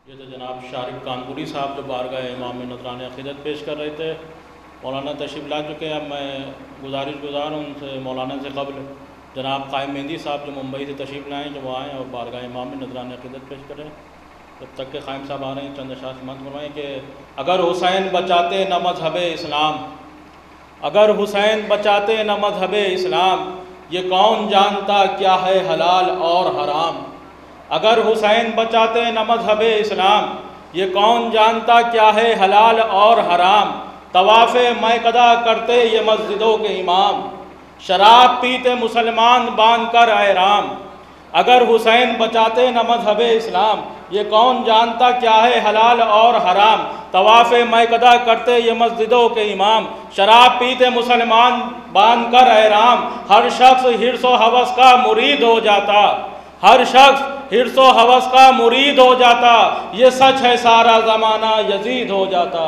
یہ تو جناب شارق کانپوری صاحب جو بارگاہ امام نذران عقیدت پیش کر رہے تھے، مولانا تشریف لا چکے ہیں۔ اب میں گزار ہوں ان سے مولانا سے قبل جناب قائم مہندی صاحب جو ممبئی سے تشریف لائیں کہ وہ آئیں اور بارگاہ امام نذران عقیدت پیش کریں۔ جب تک کہ قائم صاحب آ رہے ہیں چند اشعار سماعت فرمائیں کہ اگر حسین بچاتے نہ مذہب اسلام، اگر حسین بچاتے نہ مذہب اسلام، یہ کون جانتا کیا ہے حلال اور حرام۔ اگر حسین بچاتے نہ مذہب اسلام، یہ کون جانتا کیا ہے حلال اور حرام۔ طواف میقدہ کرتے یہ مسجدوں کے امام، شراب پیتے مسلمان باندھ کر احرام۔ اگر حسین بچاتے نہ مذہب اسلام، یہ کون جانتا کیا ہے حلال اور حرام۔ طواف میقدہ کرتے یہ مسجدوں کے امام، شراب پیتے مسلمان باندھ کر احرام۔ ہر شخص حرص و ہوس کا مرید ہو جاتا، ہر شخص حرص و ہوس کا مرید ہو جاتا۔ یہ سچ ہے سارا زمانہ یزید ہو جاتا،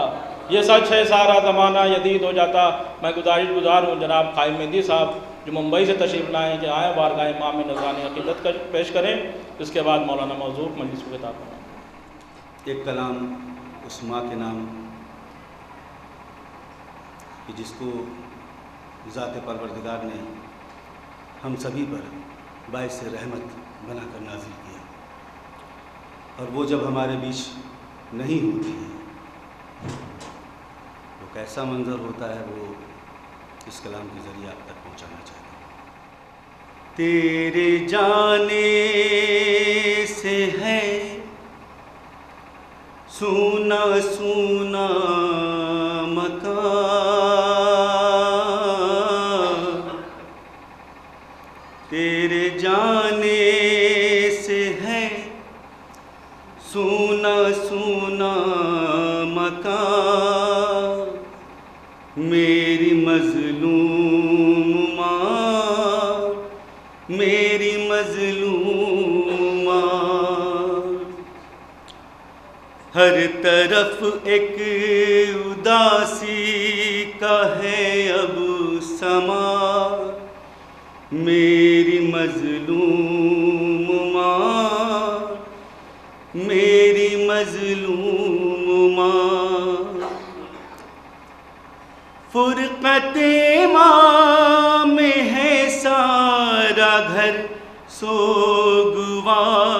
یہ سچ ہے سارا زمانہ یزید ہو جاتا۔ میں گزار ہوں جناب قائم مہندی صاحب جو ممبئی سے تشریف لائیں کہ آئیں بارگاہ امام نذران عقیدت پیش کریں، اس کے بعد مولانا موضوع مجلس کو خطاب کریں۔ ایک کلام اس ماں کے نام کہ جس کو ذات پروردگار نے ہم سبھی پر باعث رحمت بنا کر نازل کیا، اور وہ جب ہمارے بیچ نہیں ہوتی ہے وہ کیسا منظر ہوتا ہے، وہ اس کلام کے ذریعے آپ تک پہنچانا چاہتے ہیں۔ تیرے جانے سے ہے سونا سونا مکان، تیرے جانے سے ہے سونا سونا مکان۔ میری مظلوم ماں، میری مظلوم ماں، ہر طرف ایک اداسی کا ہے اب سما۔ میری مظلوم ماں، میری مظلوم ماں، فرقت ماں میں ہے سارا گھر سوگوار۔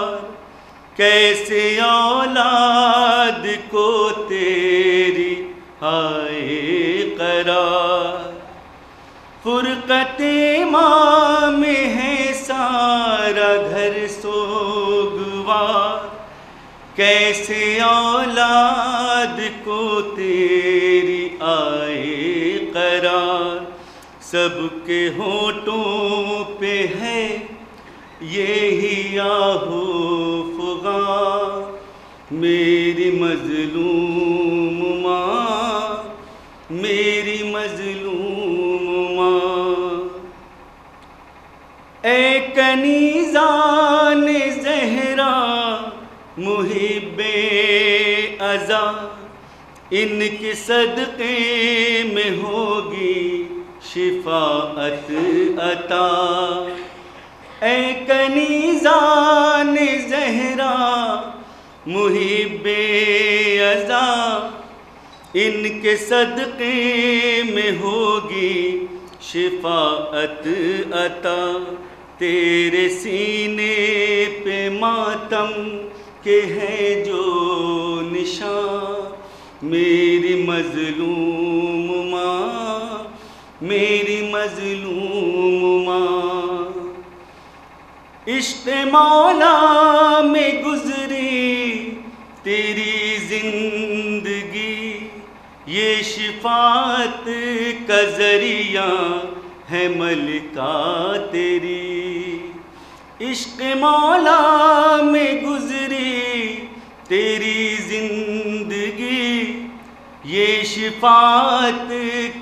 کیسے اولاد کو تیری آئے قرار۔ فرقت ماں میں ہے سارا گھر سوگوار۔ کیسے اولاد کو تیری آئے قرار۔ سب کے ہونٹوں پہ ہے یہی آہو فغاں۔ میری مظلوم ماں، میری مظلوم ماں، اے کنیزان زہرا محب ازا، ان کے صدقے میں ہوگی شفاعت عطا۔ اے کنیزان زہرا محب ازا، ان کے صدقے میں ہوگی شفاعت عطا۔ تیرے سینے پہ ماتم کے ہے جو نشان۔ میری مظلوم ماں، میری مظلوم ماں، عشق مولا میں گزری تیری زندگی۔ یہ شفاعت کا ذریعہ ہے ملکہ تیری۔ عشق مولا میں گزری تیری زندگی۔ یہ شفاعت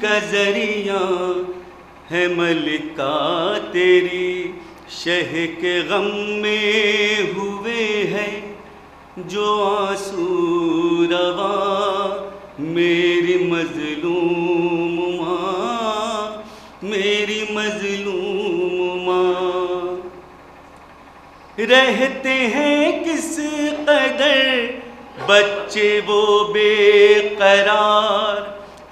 کا ذریعہ ہے ملکہ تیری۔ شہ کے غم میں ہوئے ہیں جو آنسو رواں۔ میری مظلوم ماں، میری مظلوم ماں، رہتے ہیں کس قدر بچے وہ بے قرار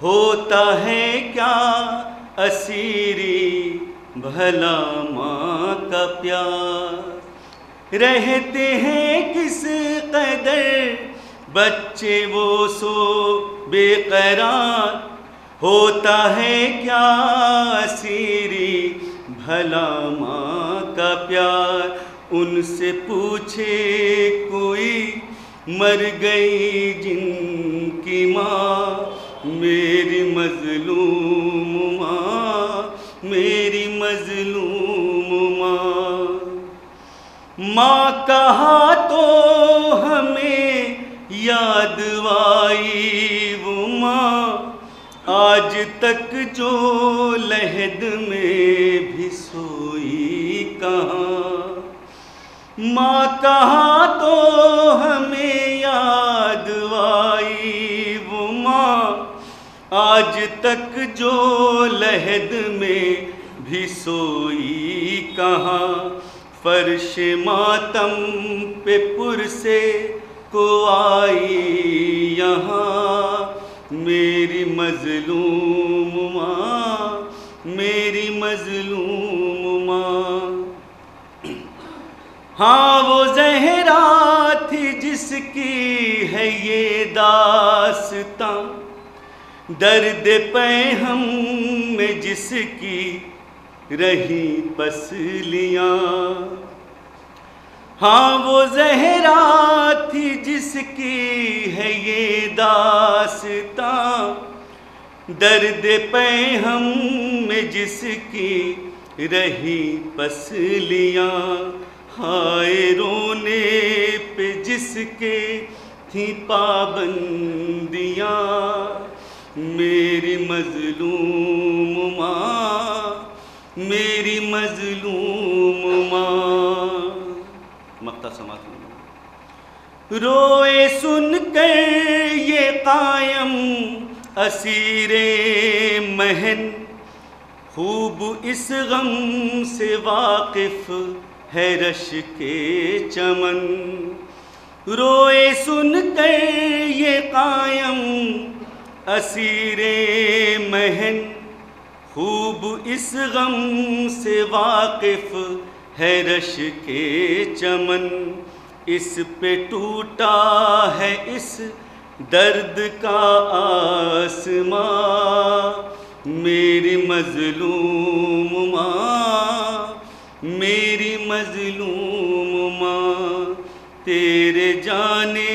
ہوتا ہے کیا اسیری بھلا ماں کا پیار. رہتے ہیں کس قدر بچے وہ سو بے قرار ہوتا ہے کیا اسیری بھلا ماں کا پیار. ان سے پوچھے کوئی مر گئی جن کی ماں میری مظلوم ماں میری مظلوم ماں. ماں کہا تو ہمیں یاد آئی وہ ماں آج تک جو لحد میں بھی سوئی کہاں. ماں کہا تو ہمیں یاد آئی وہ ماں آج تک جو لحد میں بھی سوئی کہاں. فرش ماتم پہ پرسے کو آئی یہاں میری مظلوم ماں میری مظلوم ماں. ہاں وہ زہرا تھی جس کی ہے یہ داستاں درد پیہم میں جس کی رہی پسلیاں. ہاں وہ زہرا تھی جس کی ہے یہ داستاں درد پیہم میں جس کی رہی پسلیاں. ہائے رونے پہ جس کے تھیں پابندیاں میری مظلوم ماں میری مظلوم ماں. مقطع سماعت میں روئے سن کر یہ قائم اسیر محن خوب اس غم سے واقف ہے رش کے چمن. روئے سن کر یہ قائم اسیر محن خوب اس غم سے واقف ہے رش کے چمن. اس پہ ٹوٹا ہے اس درد کا آسماں میری مظلوم ماں میری مظلوم ماں. تیرے جانے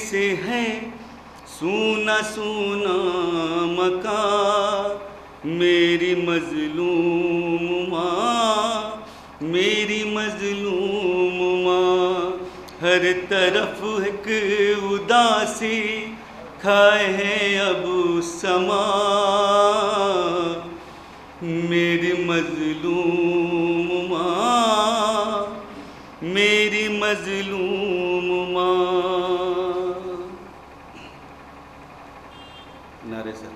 سے ہے سونا سونا مکان میری مظلوم ماں میری مظلوم ماں. ہر طرف ایک اداسی کھائے ہے اب سما میری مظلوم ماں میری مظلوم ماں. نعرے سے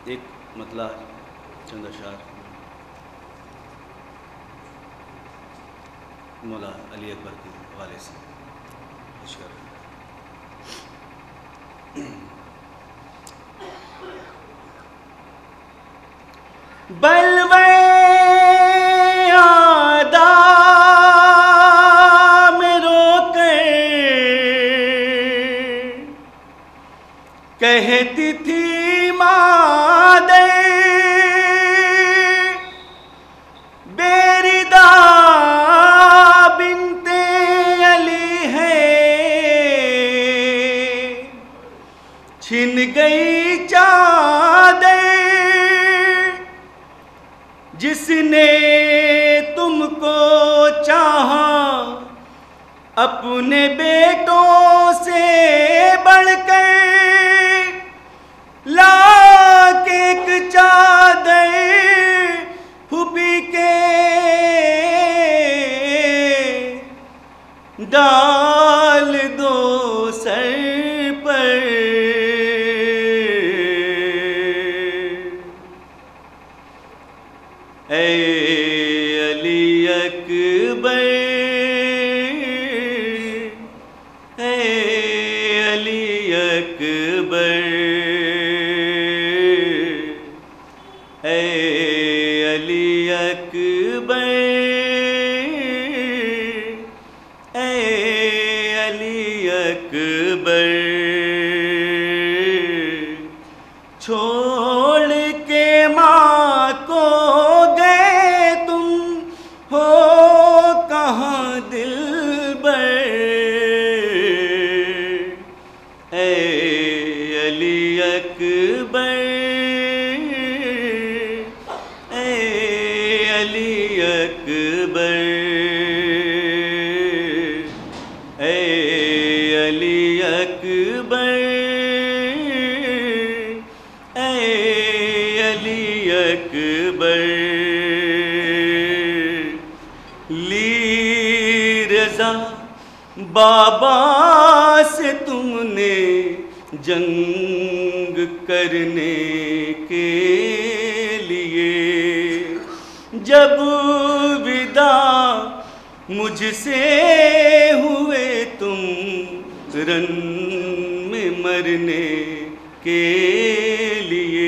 ایک مطلع چند اشعار مولا علی اکبر کے حوالے سے پیش کر رہے ہیں. بلوے آداب میں رو کر کہتی تھی مادر بیردا بنت علی ہے چھن گئی چادر جس نے تم کو چاہا اپنے بیٹوں سے بڑھ کر لا کے ایک چادر پھوپھی کے ڈال دو سر پر اے علی اکبر اے علی اکبر اے علی اکبر اے علی اکبر چھوڑ کے ماں کو گئے تم ہو کہاں دلبر اے علی اکبر اے علی اکبر اے علی اکبر اکبر لی رضا بابا سے تم نے جنگ کرنے کے لیے جب ودا مجھ سے ہوئے تم رن میں مرنے کے لیے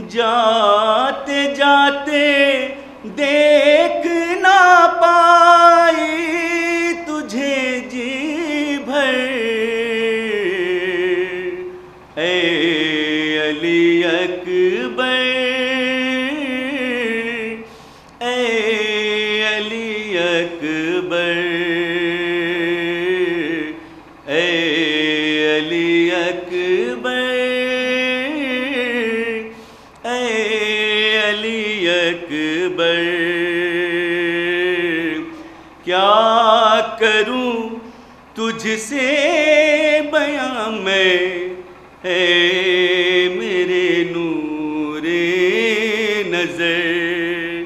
جاتے جاتے دیکھ نہ پائی تجھے جی بھر اے علی اکبر اے علی اکبر اے علی اکبر اکبر کیا کروں تجھ سے بیاں میں اے میرے نور نظر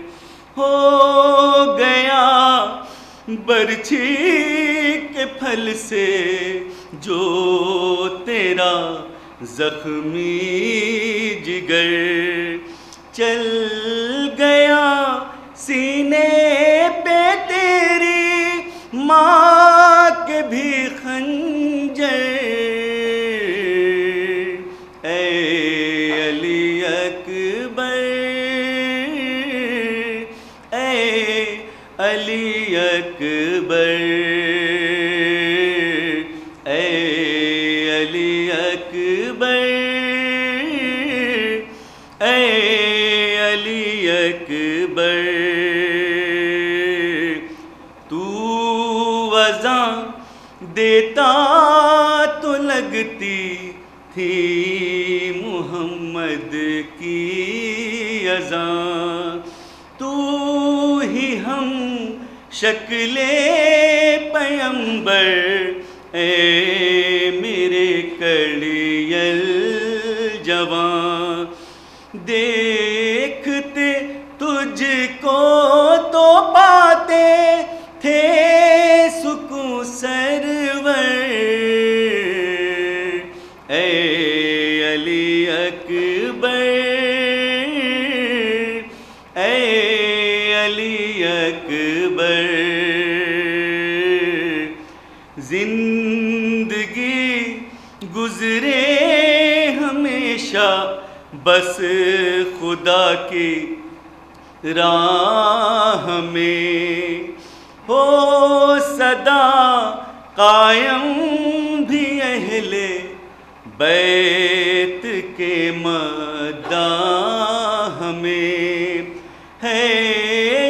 ہو گیا برچھی کے پھل سے جو تیرا زخمی جگر چل گیا سینے پہ تیری ماں کے بھی خنجر اے علی اکبر اے علی اکبر اے علی اکبر اے علی اکبر تو وزاں دیتا تو لگتی تھی محمد کی اذاں تو ہی ہم شکل پیمبر اے میرے کڑیل جوان دیکھتے تجھ کو تو پاتے تھے سکون سرور اے علی اکبر اے علی اکبر زندگی گزرے ہمیشہ بس خدا کی راہ میں ہو سدا قائم بھی اہل بیت کے مداح میں ہے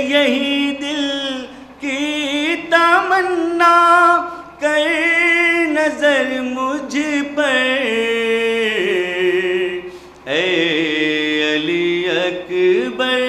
یہی دل کی تمنا کر نظر مجھ پر اے علی اکبر